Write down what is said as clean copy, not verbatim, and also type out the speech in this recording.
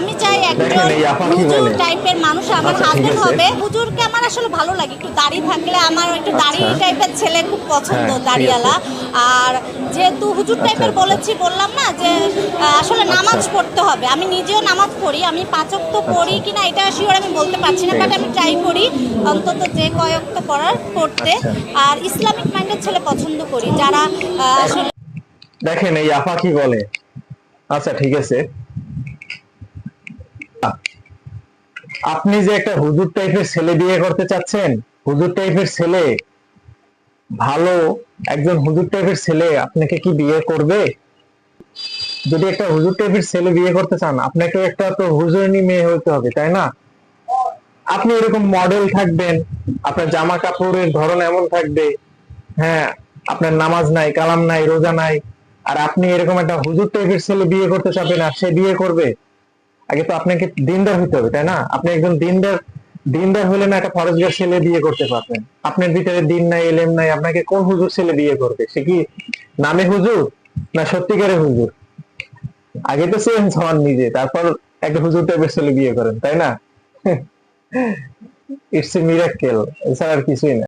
আমি চাই একজন হুজুর টাইপের মানুষ আমার হাজবেন্ড হবে। হুজুরকে আমার আসলে ভালো লাগে, একটু দাড়ি থাকলে আমার একটু দাড়ি টাইপের ছেলে খুব পছন্দ, দাড়িওয়ালা। আর যেহেতু হুজুর টাইপের বললাম না যে আসলে নামাজ পড়তে হবে। আমি নিজেও নামাজ পড়ি, আমি 5 ওয়াক্ত পড়ি কিনা এটা শিওর আমি বলতে পারছি না, বাট আমি ট্রাই করি অন্তত যে কয়েক ওয়াক্ত পড়তে। আর ইসলামিক মাইন্ডের ছেলে পছন্দ করি যারা আসলে দেখেন এই আপা কি বলে। আচ্ছা ঠিক আছে, আপনি যে একটা হুজুর টাইপের ছেলে বিয়ে করতে চাচ্ছেন, হুজুর টাইপের ছেলে, ভালো একজন হুজুর টাইপের ছেলে আপনাকে কি বিয়ে করবে? যদি একটা হুজুর টাইপের ছেলে বিয়ে করতে চান, আপনাকে একটা তো হুজুরনি মেয়ে হইতে হবে, তাই না? আপনি এরকম মডেল থাকবেন, আপনার জামা কাপড়ের ধরন এমন থাকবে, হ্যাঁ, আপনার নামাজ নাই, কালাম নাই, রোজা নাই, আর আপনি এরকম একটা হুজুর টাইপের ছেলে বিয়ে করতে চাবেন, আর সে বিয়ে করবে? আগে তো আপনাকে দিনদার হতে হবে, তাই না? আপনি একজন দিনদার হলে না একটা ফরেজগার ছেলে বিয়ে করতে পারবেন। আপনার ভিতরে দিন নাই, এলেম নাই, আপনাকে কোন হুজুর ছেলে বিয়ে করবে? সে কি নামে হুজুর না সত্যিকারের হুজুর? আগে তো চেঞ্জ হন নিজে, তারপর একটা হুজুর টাইপের ছেলে বিয়ে করেন, তাই না? ইটস এ মিরাক্কেল, এছাড়া আর কিছুই না।